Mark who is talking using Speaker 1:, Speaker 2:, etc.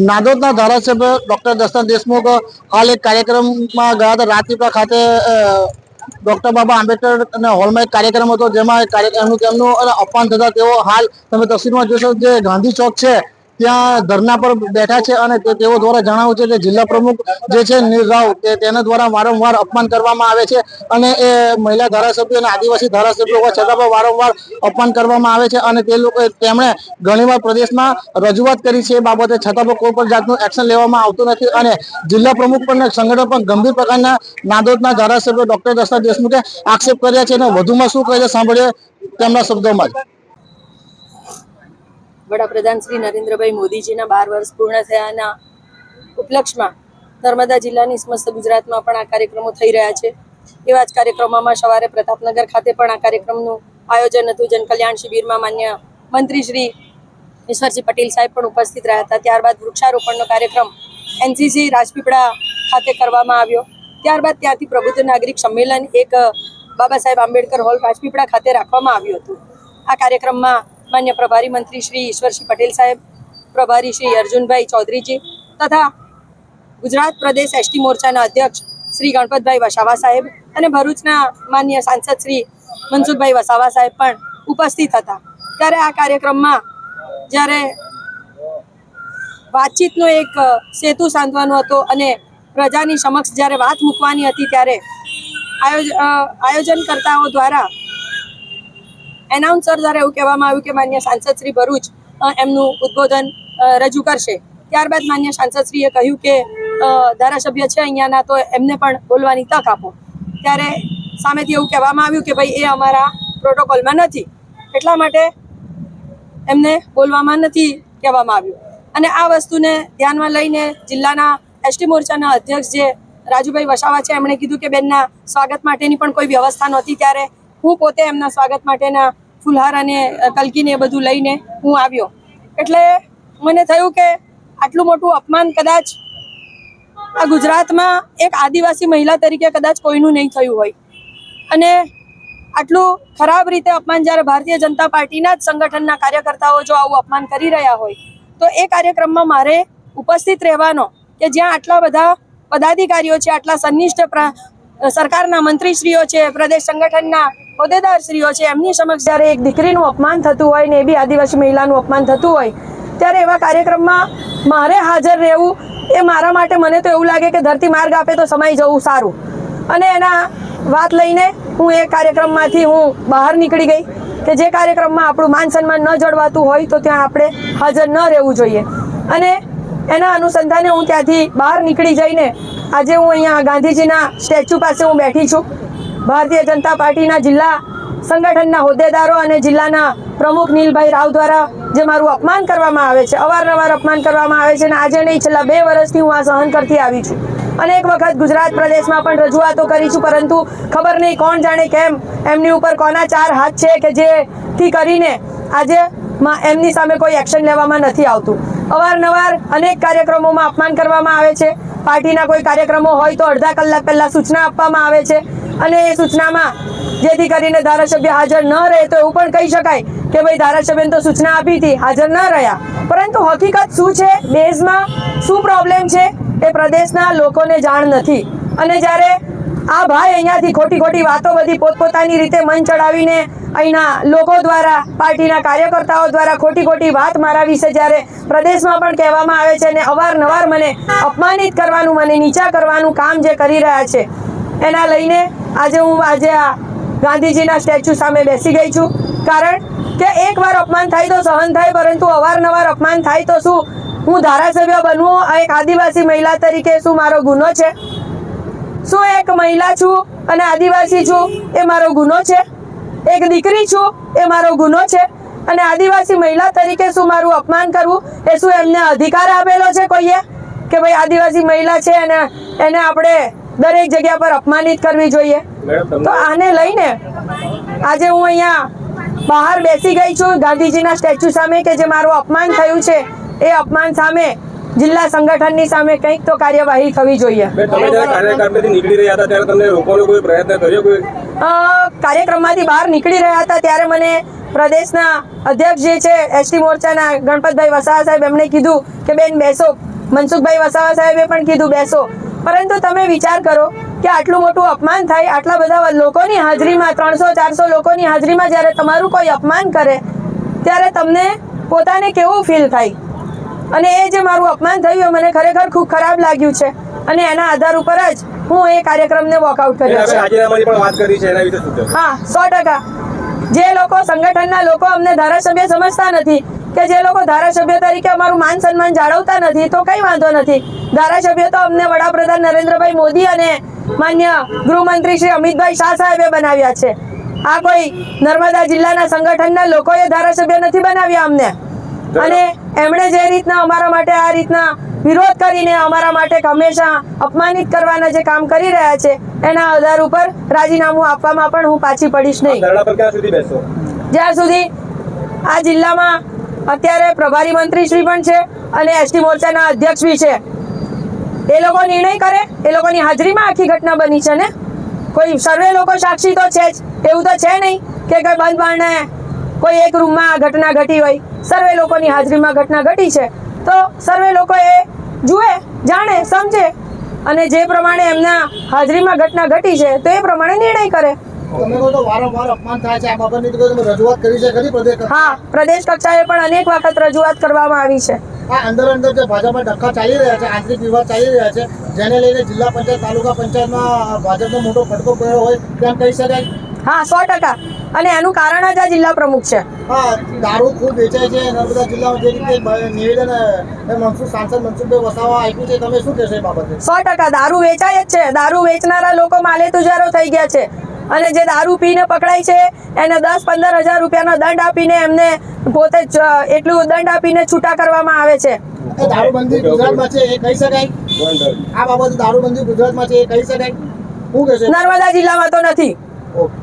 Speaker 1: નાદોદના ધારાસભ્ય ડોક્ટર દર્શન દેશમુખ હાલ એક કાર્યક્રમમાં ગયા હતા રાજપીપળા ખાતે ડોક્ટર બાબા આંબેડકર હોલમાં એક કાર્યક્રમ હતો જેમાં તેમનું અપમાન થતા તેઓ હાલ તમે તસવીરમાં જોશો જે ગાંધી ચોક છે ત્યાં ધરના પર બેઠા છે અને તેઓ દ્વારા જણાવ્યું છે કે જિલ્લા પ્રમુખ જે છે નીલ રાવ તેના દ્વારા વારંવાર અપમાન કરવામાં આવે છે અને એ મહિલા ધારાસભ્યો અને આદિવાસી ધારાસભ્યો હોવા છતાં પણ વારંવાર અપમાન કરવામાં આવે છે અને તેમણે ઘણીવાર પ્રદેશમાં રજૂઆત કરી છે એ બાબતે છતાં પણ કોઈ પણ જાતનું એક્શન લેવામાં આવતું નથી અને જિલ્લા પ્રમુખ પણ સંગઠન પણ ગંભીર પ્રકારના નાદોદના ધારાસભ્ય ડોક્ટર દર્શન દેશમુખે આક્ષેપ કર્યા છે અને વધુમાં શું કહે છે સાંભળીએ તેમના શબ્દોમાં જ।
Speaker 2: વડાપ્રધાન શ્રી નરેન્દ્રભાઈ મોદીજીના 12 વર્ષ પૂર્ણ થયાના ઉપલક્ષમાં નર્મદા જિલ્લાની સમસ્ત ગુજરાતમાં પણ આ કાર્યક્રમો થઈ રહ્યા છે। એવા જ કાર્યક્રમોમાં સવારે પ્રતાપનગર ખાતે પણ આ કાર્યક્રમનું આયોજન હતું। જનકલ્યાણ શિબિરમાં માન્ય મંત્રી શ્રી ઈશ્વરસિંહ પટેલ સાહેબ પણ ઉપસ્થિત રહ્યા હતા। ત્યારબાદ વૃક્ષારોપણનો કાર્યક્રમ એનસીસી રાજપીપળા ખાતે કરવામાં આવ્યો। ત્યારબાદ ત્યાંથી પ્રબુદ્ધ નાગરિક સંમેલન એક બાબા સાહેબ આંબેડકર હોલ રાજપીપળા ખાતે રાખવામાં આવ્યું હતું। આ કાર્યક્રમમાં માન્ય પ્રભારી મંત્રી શ્રી ઈશ્વરસિંહ પટેલ સાહેબ, પ્રભારી શ્રી અર્જુનભાઈ ચૌધરીજી તથા ગુજરાત પ્રદેશ એસટી મોરચાના અધ્યક્ષ શ્રી ગણપતભાઈ વસાવા સાહેબ અને ભરૂચના માન્ય સાંસદ શ્રી મનસુખભાઈ વસાવા સાહેબ પણ ઉપસ્થિત હતા। ત્યારે આ કાર્યક્રમમાં જ્યારે વાતચીતનો એક સેતુ સાંધવાનો હતો અને પ્રજાની સમક્ષ જ્યારે વાત મૂકવાની હતી ત્યારે આયોજનકર્તાઓ દ્વારા એનાઉન્સર દ્વારા એવું કહેવામાં આવ્યું કે માન્ય સાંસદ શ્રી ભરૂચ એમનું ઉદ્બોધન રજૂ કરશે। ત્યારબાદ માન્ય સાંસદશ્રીએ કહ્યું કે ધારાસભ્ય છે અહીંયાના તો એમને પણ બોલવાની તક આપો। ત્યારે સામેથી એવું કહેવામાં આવ્યું કે ભાઈ એ અમારા પ્રોટોકોલમાં નથી એટલા માટે એમને બોલવામાં નથી કહેવામાં આવ્યું અને આ વસ્તુને ધ્યાનમાં લઈને જિલ્લાના એસટી મોરચાના અધ્યક્ષ જે રાજુભાઈ વસાવા છે એમણે કીધું કે બેનના સ્વાગત માટેની પણ કોઈ વ્યવસ્થા નહોતી। ત્યારે હું પોતે એમના સ્વાગત માટેના ફુલહાર અને કલકીને એ બધું લઈને હું આવ્યો। એટલે મને થયું કે આટલું મોટું અપમાન કદાચ આ ગુજરાતમાં એક આદિવાસી મહિલા તરીકે કદાચ કોઈનું નહીં થયું હોય અને આટલું ખરાબ રીતે અપમાન જ્યારે ભારતીય જનતા પાર્ટીના જ સંગઠનના કાર્યકર્તાઓ જો આવું અપમાન કરી રહ્યા હોય તો એ કાર્યક્રમમાં મારે ઉપસ્થિત રહેવાનો કે જ્યાં આટલા બધા પદાધિકારીઓ છે, આટલા સન્નિષ્ઠ સરકારના મંત્રીશ્રીઓ છે, પ્રદેશ સંગઠનના હોદ્દેદારશ્રીઓ છે, એમની સમક્ષ જ્યારે એક દીકરીનું અપમાન થતું હોય ને એ બી આદિવાસી મહિલાનું અપમાન થતું હોય ત્યારે એવા કાર્યક્રમમાં મારે હાજર રહેવું એ મારા માટે મને તો એવું લાગે કે ધરતી માર્ગ આપે તો સમાઈ જવું સારું અને એના વાત લઈને હું એ કાર્યક્રમમાંથી હું બહાર નીકળી ગઈ કે જે કાર્યક્રમમાં આપણું માન સન્માન ન જળવાતું હોય તો ત્યાં આપણે હાજર ન રહેવું જોઈએ અને એના અનુસંધાને હું ત્યાંથી બહાર નીકળી જઈને આજે હું અહીંયા ગાંધીજીના સ્ટેચ્યુ પાસે હું બેઠી છું। ભારતીય જનતા પાર્ટીના જિલ્લા સંગઠનના હોદ્દેદારો અને જિલ્લાના પ્રમુખ નીલભાઈ રાવ દ્વારા જે મારું અપમાન કરવામાં આવે છે, અવારનવાર અપમાન કરવામાં આવે છે અને આજે નહીં છેલ્લા 2 વર્ષથી હું આ સહન કરતી આવી છું। અનેક વખત ગુજરાત પ્રદેશમાં પણ રજૂઆતો કરી છું પરંતુ ખબર નહીં કોણ જાણે કેમ એમની ઉપર કોના 4 હાથ છે કે જેથી કરીને આજે એમની સામે કોઈ એક્શન લેવામાં નથી આવતું। અવારનવાર અનેક કાર્યક્રમોમાં અપમાન કરવામાં આવે છે। પાર્ટીના કોઈ કાર્યક્રમો હોય તો અડધા કલાક પહેલાં સૂચના આપવામાં આવે છે અને એ સૂચનામાં જેથી કરીને ધારાસભ્ય હાજર ન રહે તો એવું પણ કહી શકાય કે ભાઈ ધારાસભ્યને તો સૂચના આપી હતી, હાજર ન રહ્યા, પરંતુ હકીકત શું છે, દેશમાં શું પ્રોબ્લેમ છે એ પ્રદેશના લોકોને જાણ નથી અને જ્યારે આ ભાઈ અહીંયાથી ખોટી વાતો બધી પોતપોતાની રીતે મન ચડાવીને અહીંના લોકો દ્વારા, પાર્ટીના કાર્યકર્તાઓ દ્વારા ખોટી વાત મારા વિશે જ્યારે પ્રદેશમાં પણ કહેવામાં આવે છે અને અવારનવાર મને અપમાનિત કરવાનું, મને નીચા કરવાનું કામ જે કરી રહ્યા છે એના લઈને આજે હું આ ગાંધીજીના સ્ટેચ્યુ સામે બેસી ગઈ છું। કારણ કે એકવાર અપમાન થાય તો સહન થાય પરંતુ અવારનવાર અપમાન થાય તો શું હું ધારાસભ્ય બનવું એક આદિવાસી મહિલા તરીકે શું મારો ગુનો છે? શું એક મહિલા છું અને આદિવાસી છું એ મારો ગુનો છે? એક દીકરી છું એ મારો ગુનો છે અને આદિવાસી મહિલા તરીકે શું મારું અપમાન કરવું એ શું એમને અધિકાર આપેલો છે કોઈએ કે ભાઈ આદિવાસી મહિલા છે અને એને આપણે દરેક જગ્યા પર અપમાનિત કરવી જોઈએ? તો આને લઈને આજે હું અહીંયા બહાર બેસી ગઈ છું ગાંધીજીના સ્ટેચ્યુ સામે કે જે મારું અપમાન થયું છે એ અપમાન સામે જિલ્લા સંગઠનની સામે કંઈક તો કાર્યવાહી થવી જોઈએ। કાર્યક્રમમાંથી બહાર નીકળી રહ્યા હતા ત્યારે મને પ્રદેશના અધ્યક્ષ જે છે એસટી મોરચાના ગણપતભાઈ વસાવા સાહેબ એમણે કીધું કે બેન બેસો, મનસુખભાઈ વસાવા સાહેબે પણ કીધું બેસો, પરંતુ તમે વિચાર કરો કે આટલું મોટું અપમાન થાય, આટલા બધા લોકોની હાજરીમાં, 300-400 લોકોની હાજરીમાં જ્યારે તમારું કોઈ અપમાન કરે ત્યારે તમને પોતાને કેવું ફીલ થાય? અને એ જે મારું અપમાન થયું એ મને ખરેખર ખૂબ ખરાબ લાગ્યું છે અને એના આધાર ઉપર જ હું એ કાર્યક્રમને વોકઆઉટ કર્યો છે.
Speaker 3: રાજીનામાની પણ વાત કરી છે, એના વિશે શું કહેશો?
Speaker 2: હા, 100%. જે લોકો સંગઠનના લોકો અમને ધારાસભ્ય સમજતા નથી, કે જે લોકો ધારાસભ્ય તરીકે અમારું માન સન્માન જાળવતા નથી, તો કંઈ વાંધો નથી. ધારાસભ્ય તો અમને વડાપ્રધાન નરેન્દ્રભાઈ મોદી અને માન્ય ગૃહમંત્રી શ્રી અમિતભાઈ શાહ સાહેબે બનાવ્યા છે. આ કોઈ નર્મદા જિલ્લાના સંગઠનના લોકોએ ધારાસભ્ય નથી બનાવ્યા અમને. અને એમણે જે રીતના અમારા માટે આ રીતના વિરોધ કરીને અમારા માટે હંમેશા અપમાનિત કરવાના જે કામ કરી રહ્યા છે એના આધાર ઉપર રાજીનામું આપવામાં પણ હું પાછી પડીશ નહીં.
Speaker 3: ધરણા પર ક્યાં સુધી બેસો?
Speaker 2: જ્યાં સુધી આ જિલ્લામાં અત્યારે પ્રભારી મંત્રી શ્રી પણ છે અને એસટી મોરચાના અધ્યક્ષ બી છે, એ લોકો નિર્ણય કરે. એ લોકોની હાજરીમાં આખી ઘટના બની છે ને, કોઈ સર્વે લોકો સાક્ષી તો છે જ, એવું તો છે નહીં કે કોઈ બંધ બારણે કોઈ એક રૂમમાં આ ઘટના ઘટી હોય. સર્વે લોકોની હાજરીમાં ઘટના ઘટી છે તો સર્વે લોકો એ જુએ, જાણે, સમજે અને જે પ્રમાણે એમના હાજરીમાં ઘટના ઘટી છે તો એ પ્રમાણે નિર્ણય કરે.
Speaker 1: તમે કહો તો વારંવાર અપમાન થાય છે, આ બાબતની તો તમે રજૂઆત કરી છે ખરી પ્રદેશ કક્ષાએ?
Speaker 2: હા, પ્રદેશ કક્ષાએ પણ અનેક વખત રજૂઆત કરવામાં આવી છે.
Speaker 1: આ અંદર જે ભાજપમાં ડખ્ખા ચાલી રહ્યા છે, આંતરિક વિવાદ ચાલી રહ્યા છે, જેને લઈને જિલ્લા પંચાયત, તાલુકા પંચાયતમાં ભાજપનો મોટો ફટકો પડ્યો હોય તેમ કહી શકાય?
Speaker 2: હા, 100%. અને એનું કારણ જ આ જિલ્લા પ્રમુખ છે.
Speaker 1: હા, દારૂ ખૂબ વેચાય છે નર્મદા જિલ્લામાં, જે રીતે નિવેદન સાંસદ મનસુખભાઈ વસાવા આપ્યું છે, તમે શું કહેશો એ બાબતે?
Speaker 2: 100% દારૂ વેચાય જ છે. દારૂ વેચનારા લોકો માલે તુજારો થઈ ગયા છે અને જે દારૂ પીને પકડાય છે એને 10-15 હજાર રૂપિયાનો દંડ આપીને એમને પોતે જ એટલું દંડ આપીને છૂટા કરવામાં આવે છે.
Speaker 1: દારૂબંધી ગુજરાતમાં છે એ કહી શકાય? આ બાબતે દારૂબંધી ગુજરાતમાં છે એ કહી શકાય? શું કહેશો?
Speaker 2: નર્મદા જિલ્લામાં તો નથી.
Speaker 1: ઓકે.